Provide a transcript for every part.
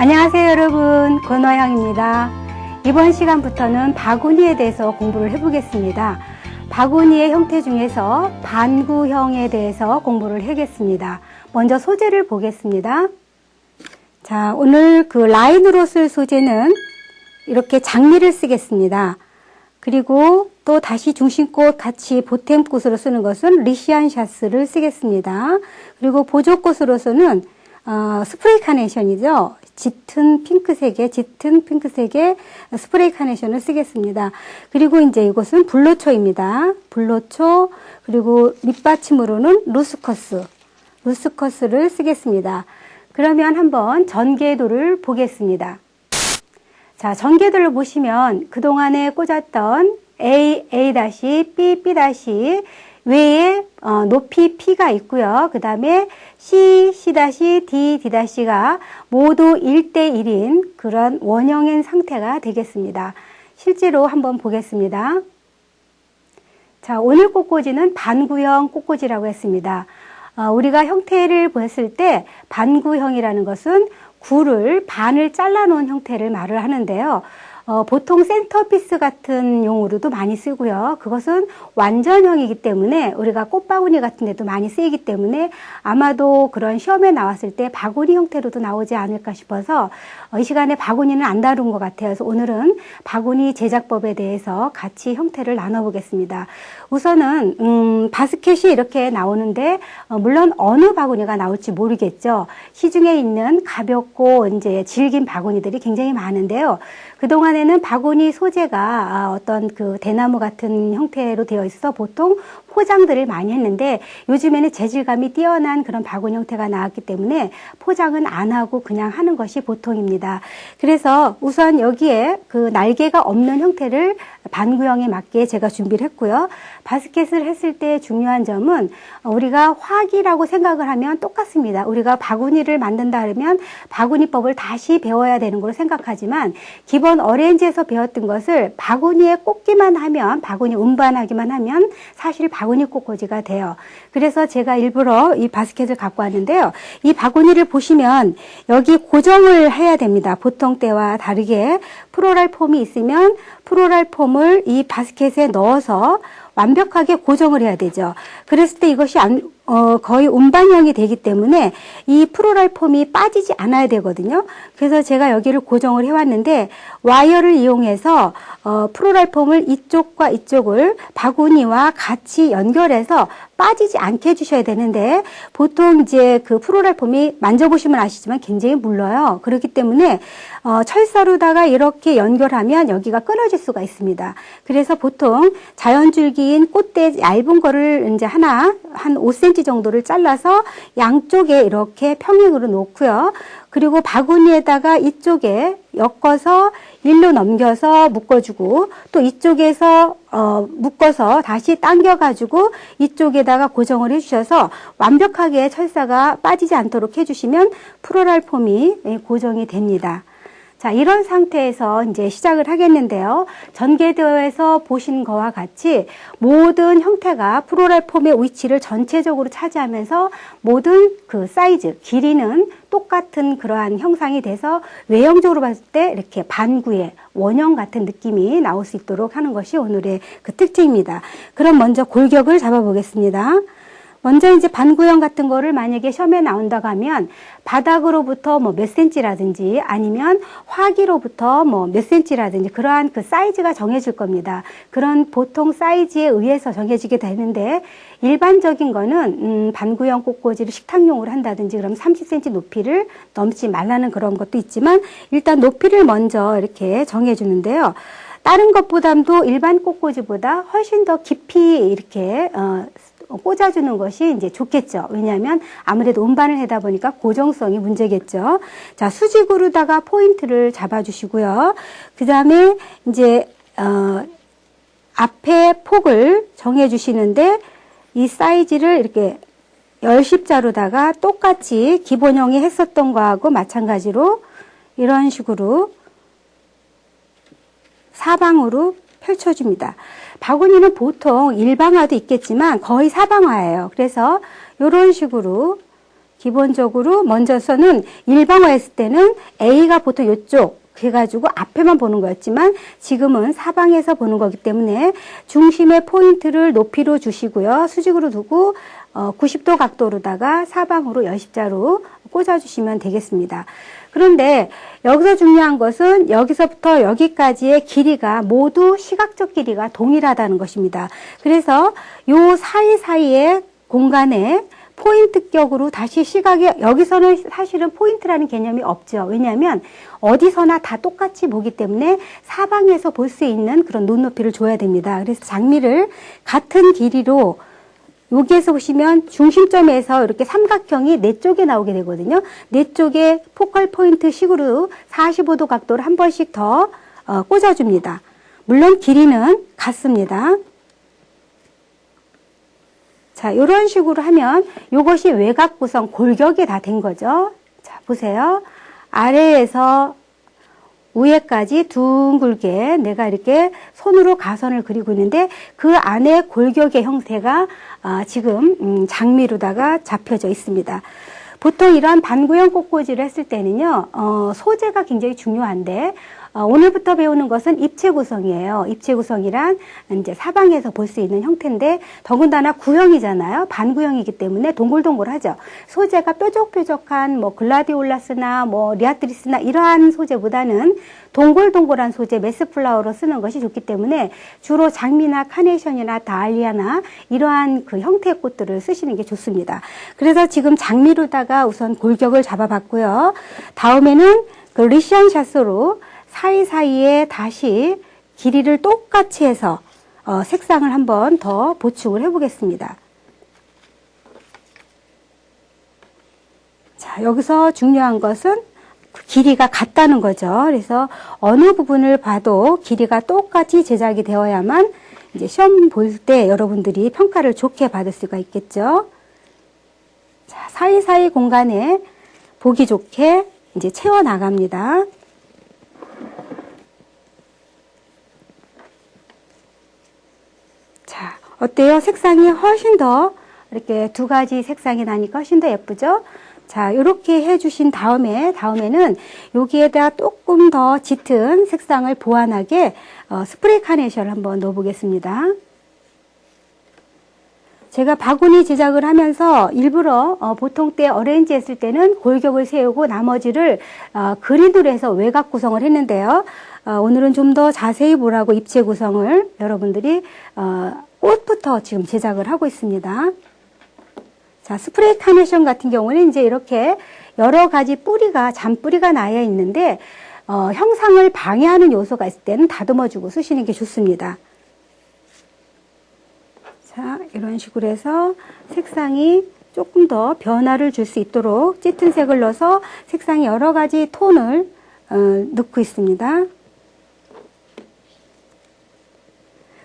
안녕하세요 여러분, 권화영입니다. 이번 시간부터는 바구니에 대해서 공부를 해보겠습니다. 바구니의 형태 중에서 반구형에 대해서 공부를 하겠습니다. 먼저 소재를 보겠습니다. 자, 오늘 그 라인으로 쓸 소재는 이렇게 장미를 쓰겠습니다. 그리고 또 다시 중심꽃 같이 보탬꽃으로 쓰는 것은 리시안 샤스를 쓰겠습니다. 그리고 보조꽃으로서는 스프레이 카네이션이죠. 짙은 핑크색의 스프레이 카네이션을 쓰겠습니다. 그리고 이제 이것은 블로초입니다. 블로초, 그리고 밑받침으로는 루스커스를 쓰겠습니다. 그러면 한번 전개도를 보겠습니다. 자, 전개도를 보시면 그동안에 꽂았던 A, B, B' 외에 높이 P가 있고요. 그 다음에 C, D, D'가 모두 1대1인 그런 원형인 상태가 되겠습니다. 실제로 한번 보겠습니다. 자, 오늘 꽃꽂이는 반구형 꽃꽂이라고 했습니다. 우리가 형태를 보았을 때 반구형이라는 것은 구를 반을 잘라놓은 형태를 말을 하는데요. 보통 센터피스 같은 용어로도 많이 쓰고요. 그것은 완전형이기 때문에 우리가 꽃바구니 같은 데도 많이 쓰이기 때문에 아마도 그런 시험에 나왔을 때 바구니 형태로도 나오지 않을까 싶어서 이 시간에 바구니는 안 다룬 것 같아요. 그래서 오늘은 바구니 제작법에 대해서 같이 형태를 나눠보겠습니다. 우선은 바스켓이 이렇게 나오는데 물론 어느 바구니가 나올지 모르겠죠. 시중에 있는 가볍고 이제 질긴 바구니들이 굉장히 많은데요. 그동안에는 바구니 소재가 어떤 그 대나무 같은 형태로 되어 있어서 보통 포장들을 많이 했는데 요즘에는 재질감이 뛰어난 그런 바구니 형태가 나왔기 때문에 포장은 안 하고 그냥 하는 것이 보통입니다. 그래서 우선 여기에 그 날개가 없는 형태를 반구형에 맞게 제가 준비를 했고요. 바스켓을 했을 때 중요한 점은 우리가 화기라고 생각을 하면 똑같습니다. 우리가 바구니를 만든다 하면 바구니법을 다시 배워야 되는 걸로 생각하지만 기본 어레인지에서 배웠던 것을 바구니에 꽂기만 하면, 바구니 운반하기만 하면 사실 바구니 꽃꽂이가 돼요. 그래서 제가 일부러 이 바스켓을 갖고 왔는데요. 이 바구니를 보시면 여기 고정을 해야 됩니다. 보통 때와 다르게 프로랄 폼이 있으면 프로랄 폼을 이 바스켓에 넣어서 완벽하게 고정을 해야 되죠. 그랬을 때 이것이 거의 운반형이 되기 때문에 이 프로랄 폼이 빠지지 않아야 되거든요. 그래서 제가 여기를 고정을 해왔는데 와이어를 이용해서 프로랄 폼을 이쪽과 이쪽을 바구니와 같이 연결해서 빠지지 않게 해주셔야 되는데 보통 이제 그 프로랄 폼이 만져보시면 아시지만 굉장히 물러요. 그렇기 때문에 철사로다가 이렇게 연결하면 여기가 끊어질 수가 있습니다. 그래서 보통 자연줄기인 꽃대 얇은 거를 이제 한 5cm 정도를 잘라서 양쪽에 이렇게 평행으로 놓고요. 그리고 바구니에다가 이쪽에 엮어서 일로 넘겨서 묶어주고 또 이쪽에서 묶어서 다시 당겨가지고 이쪽에다가 고정을 해주셔서 완벽하게 철사가 빠지지 않도록 해주시면 프로랄 폼이 고정이 됩니다. 자, 이런 상태에서 이제 시작을 하겠는데요. 전개도에서 보신 것과 같이 모든 형태가 프로랄 폼의 위치를 전체적으로 차지하면서 모든 그 사이즈, 길이는 똑같은 그러한 형상이 돼서 외형적으로 봤을 때 이렇게 반구의 원형 같은 느낌이 나올 수 있도록 하는 것이 오늘의 그 특징입니다. 그럼 먼저 골격을 잡아보겠습니다. 먼저 이제 반구형 같은 거를 만약에 시험에 나온다고 하면 바닥으로부터 뭐 몇 센치라든지 아니면 화기로부터 뭐 몇 센치라든지 그러한 그 사이즈가 정해질 겁니다. 그런 보통 사이즈에 의해서 정해지게 되는데 일반적인 거는 반구형 꽃꽂이를 식탁용으로 한다든지 그럼 30cm 높이를 넘지 말라는 그런 것도 있지만 일단 높이를 먼저 이렇게 정해 주는데요. 다른 것보다도 일반 꽃꽂이보다 훨씬 더 깊이 이렇게 꽂아주는 것이 이제 좋겠죠. 왜냐하면 아무래도 운반을 하다 보니까 고정성이 문제겠죠. 자, 수직으로다가 포인트를 잡아주시고요. 그 다음에 이제 앞에 폭을 정해주시는데 이 사이즈를 이렇게 열십자로다가 똑같이 기본형이 했었던 거하고 마찬가지로 이런 식으로 사방으로 펼쳐줍니다. 바구니는 보통 일방화도 있겠지만 거의 사방화예요. 그래서 이런 식으로 기본적으로 먼저서는 일반화 했을 때는 A가 보통 이쪽 해가지고 앞에만 보는 거였지만 지금은 사방에서 보는 거기 때문에 중심의 포인트를 높이로 주시고요. 수직으로 두고 90도 각도로다가 사방으로 열십자로 꽂아주시면 되겠습니다. 그런데 여기서 중요한 것은 여기서부터 여기까지의 길이가 모두 시각적 길이가 동일하다는 것입니다. 그래서 요 사이사이의 공간에 포인트격으로 다시 시각에 여기서는 사실은 포인트라는 개념이 없죠. 왜냐하면 어디서나 다 똑같이 보기 때문에 사방에서 볼 수 있는 그런 눈높이를 줘야 됩니다. 그래서 장미를 같은 길이로 여기에서 보시면 중심점에서 이렇게 삼각형이 네 쪽에 나오게 되거든요. 네 쪽에 포컬 포인트 식으로 45도 각도를 한 번씩 더 꽂아줍니다. 물론 길이는 같습니다. 자, 이런 식으로 하면 이것이 외곽 구성 골격이 다 된 거죠. 자, 보세요. 아래에서 위에까지 둥글게 내가 이렇게 손으로 가선을 그리고 있는데 그 안에 골격의 형태가 지금 장미로다가 잡혀져 있습니다. 보통 이런 반구형 꽃꽂이를 했을 때는요, 소재가 굉장히 중요한데, 오늘부터 배우는 것은 입체 구성이에요. 입체 구성이란 이제 사방에서 볼 수 있는 형태인데, 더군다나 구형이잖아요. 반구형이기 때문에 동글동글하죠. 소재가 뾰족뾰족한 뭐 글라디올라스나 뭐 리아트리스나 이러한 소재보다는 동글동글한 소재 메스플라워로 쓰는 것이 좋기 때문에 주로 장미나 카네이션이나 다알리아나 이러한 그 형태의 꽃들을 쓰시는 게 좋습니다. 그래서 지금 장미로다가 우선 골격을 잡아봤고요. 다음에는 그 리시안 샷으로 사이사이에 다시 길이를 똑같이 해서 색상을 한번 더 보충을 해보겠습니다. 자, 여기서 중요한 것은 그 길이가 같다는 거죠. 그래서 어느 부분을 봐도 길이가 똑같이 제작이 되어야만 이제 시험 볼 때 여러분들이 평가를 좋게 받을 수가 있겠죠. 자, 사이사이 공간에 보기 좋게 이제 채워 나갑니다. 자, 어때요? 색상이 훨씬 더 이렇게 두 가지 색상이 나니까 훨씬 더 예쁘죠? 자, 이렇게 해주신 다음에는 여기에다 조금 더 짙은 색상을 보완하게 스프레이 카네이션을 한번 넣어보겠습니다. 제가 바구니 제작을 하면서 일부러 보통 때 어레인지 했을 때는 골격을 세우고 나머지를 그린으로 해서 외곽 구성을 했는데요. 오늘은 좀 더 자세히 보라고 입체 구성을 여러분들이 꽃부터 지금 제작을 하고 있습니다. 자, 스프레이 카네이션 같은 경우는 이제 이렇게 여러 가지 뿌리가, 잔뿌리가 나여 있는데, 형상을 방해하는 요소가 있을 때는 다듬어주고 쓰시는 게 좋습니다. 자, 이런 식으로 해서 색상이 조금 더 변화를 줄 수 있도록 짙은 색을 넣어서 색상이 여러 가지 톤을 넣고 있습니다.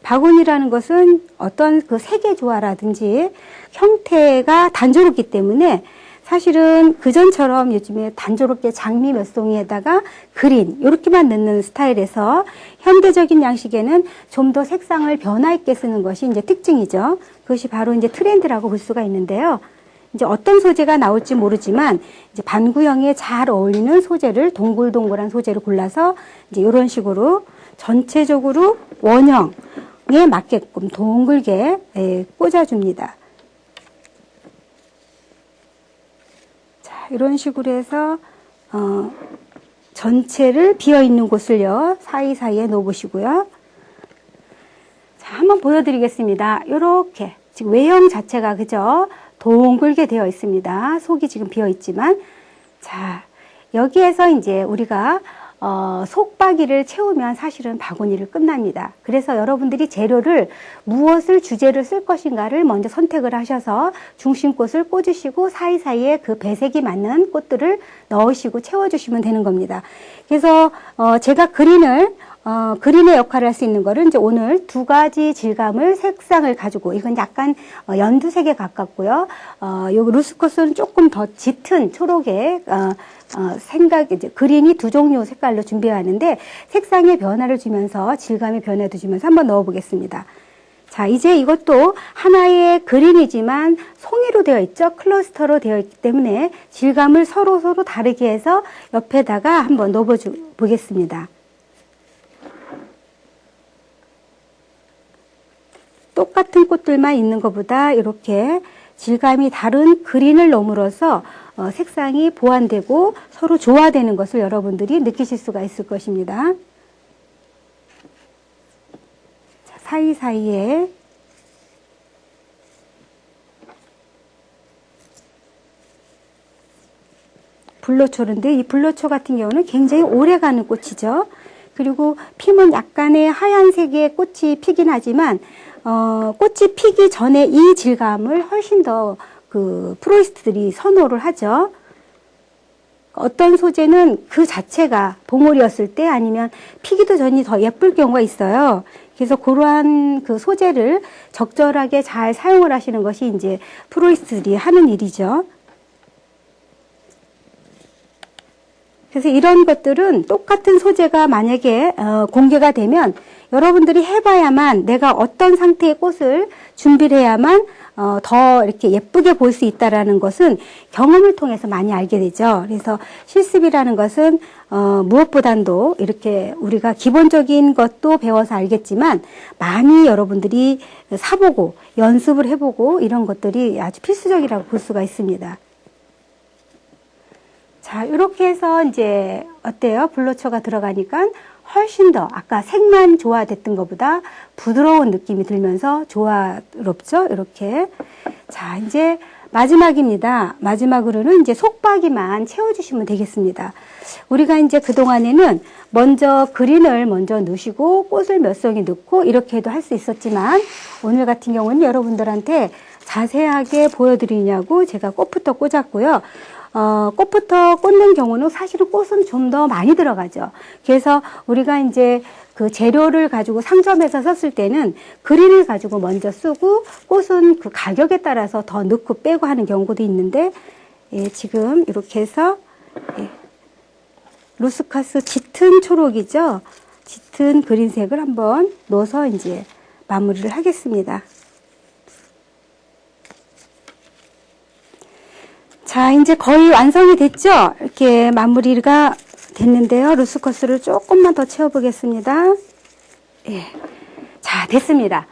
바구니라는 것은 어떤 그 색의 조화라든지 형태가 단조롭기 때문에 사실은 그전처럼 요즘에 단조롭게 장미 몇 송이에다가 그린 이렇게만 넣는 스타일에서 현대적인 양식에는 좀 더 색상을 변화 있게 쓰는 것이 이제 특징이죠. 그것이 바로 이제 트렌드라고 볼 수가 있는데요. 이제 어떤 소재가 나올지 모르지만 이제 반구형에 잘 어울리는 소재를 동글동글한 소재를 골라서 이제 이런 식으로 전체적으로 원형에 맞게끔 동글게 꽂아줍니다. 자, 이런 식으로 해서 전체를 비어있는 곳을요 사이사이에 놓으시고요. 자, 한번 보여드리겠습니다. 이렇게 지금 외형 자체가 그죠? 동글게 되어 있습니다. 속이 지금 비어 있지만, 자, 여기에서 이제 우리가 속박이를 채우면 사실은 바구니를 끝납니다. 그래서 여러분들이 재료를 무엇을 주재를 쓸 것인가를 먼저 선택을 하셔서 중심꽃을 꽂으시고 사이사이에 그 배색이 맞는 꽃들을 넣으시고 채워주시면 되는 겁니다. 그래서 제가 그린의 역할을 할 수 있는 거를 이제 오늘 두 가지 질감을 색상을 가지고, 이건 약간 연두색에 가깝고요. 요 루스콧은 조금 더 짙은 초록의 이제 그린이 두 종류 색깔로 준비하는데 색상의 변화를 주면서 질감의 변화도 주면서 한번 넣어보겠습니다. 자, 자, 이제 이것도 하나의 그림이지만 송이로 되어 있죠. 클러스터로 되어 있기 때문에 질감을 서로 다르게 해서 옆에다가 한번 넣어 보겠습니다. 똑같은 꽃들만 있는 것보다 이렇게 질감이 다른 그린을 넣음으로써 색상이 보완되고 서로 조화되는 것을 여러분들이 느끼실 수가 있을 것입니다. 자, 사이사이에 불로초인데 이 불로초 같은 경우는 굉장히 오래가는 꽃이죠. 그리고 피면 약간의 하얀색의 꽃이 피긴 하지만 꽃이 피기 전에 이 질감을 훨씬 더 그 프로이스트들이 선호를 하죠. 어떤 소재는 그 자체가 봉오리였을 때 아니면 피기도 전이 더 예쁠 경우가 있어요. 그래서 그러한 그 소재를 적절하게 잘 사용을 하시는 것이 이제 프로이스트들이 하는 일이죠. 그래서 이런 것들은 똑같은 소재가 만약에 공개가 되면 여러분들이 해봐야만 내가 어떤 상태의 꽃을 준비를 해야만 더 이렇게 예쁘게 볼 수 있다라는 것은 경험을 통해서 많이 알게 되죠. 그래서 실습이라는 것은 무엇보다도 이렇게 우리가 기본적인 것도 배워서 알겠지만 많이 여러분들이 사보고 연습을 해보고 이런 것들이 아주 필수적이라고 볼 수가 있습니다. 자, 이렇게 해서 이제 어때요? 불로초가 들어가니까 훨씬 더 아까 색만 조화됐던 것보다 부드러운 느낌이 들면서 조화롭죠? 이렇게. 자, 이제 마지막입니다. 마지막으로는 이제 속박이만 채워주시면 되겠습니다. 우리가 이제 그동안에는 먼저 그린을 먼저 넣으시고 꽃을 몇 송이 넣고 이렇게 해도 할 수 있었지만 오늘 같은 경우는 여러분들한테 자세하게 보여드리냐고 제가 꽃부터 꽂았고요. 꽃부터 꽂는 경우는 사실은 꽃은 좀 더 많이 들어가죠. 그래서 우리가 이제 그 재료를 가지고 상점에서 썼을 때는 그린을 가지고 먼저 쓰고 꽃은 그 가격에 따라서 더 넣고 빼고 하는 경우도 있는데, 예, 지금 이렇게 해서, 예, 루스카스 짙은 초록이죠. 짙은 그린색을 한번 넣어서 이제 마무리를 하겠습니다. 자, 이제 거의 완성이 됐죠? 이렇게 마무리가 됐는데요. 루스커스를 조금만 더 채워보겠습니다. 예. 자, 됐습니다.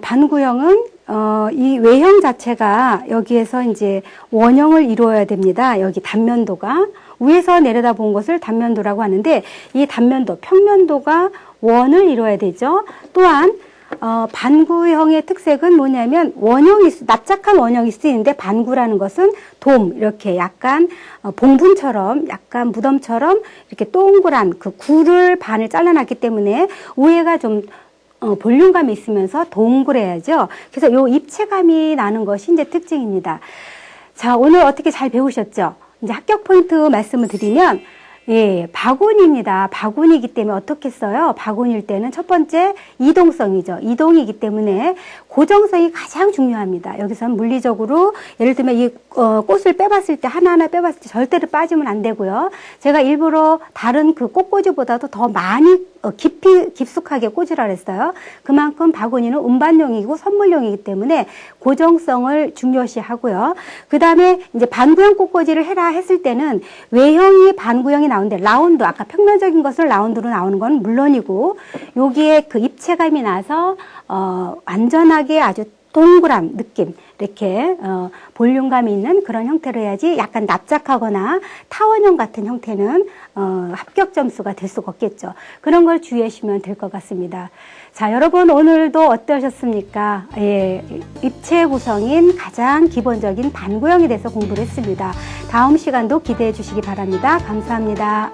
반구형은 이 외형 자체가 여기에서 이제 원형을 이루어야 됩니다. 여기 단면도가 위에서 내려다 본 것을 단면도라고 하는데 이 단면도, 평면도가 원을 이루어야 되죠. 또한 반구형의 특색은 뭐냐면 원형이 납작한 원형이 쓰이는데 반구라는 것은 돔 이렇게 약간 봉분처럼 약간 무덤처럼 이렇게 동그란 그 구를 반을 잘라놨기 때문에 위에가 좀 볼륨감이 있으면서 동그래야죠. 그래서 요 입체감이 나는 것이 이제 특징입니다. 자, 오늘 어떻게 잘 배우셨죠? 이제 합격 포인트 말씀을 드리면, 예, 바구니입니다. 바구니이기 때문에 어떻게 써요? 바구니일 때는 첫 번째 이동성이죠. 이동이기 때문에 고정성이 가장 중요합니다. 여기서는 물리적으로 예를 들면 이 꽃을 빼봤을 때 하나하나 빼봤을 때 절대로 빠지면 안 되고요. 제가 일부러 다른 그 꽃꽂이보다도 더 많이 깊숙하게 꽂으라 그랬어요. 그만큼 바구니는 운반용이고 선물용이기 때문에 고정성을 중요시 하고요. 그 다음에 이제 반구형 꽃꽂이를 해라 했을 때는 외형이 반구형이 나오는데 라운드, 아까 평면적인 것을 라운드로 나오는 건 물론이고 여기에 그 입체감이 나서 완전하게 아주 동그란 느낌, 이렇게 볼륨감이 있는 그런 형태로 해야지 약간 납작하거나 타원형 같은 형태는 합격 점수가 될 수가 없겠죠. 그런 걸 주의하시면 될 것 같습니다. 자, 여러분 오늘도 어떠셨습니까? 예, 입체 구성인 가장 기본적인 반구형에 대해서 공부를 했습니다. 다음 시간도 기대해 주시기 바랍니다. 감사합니다.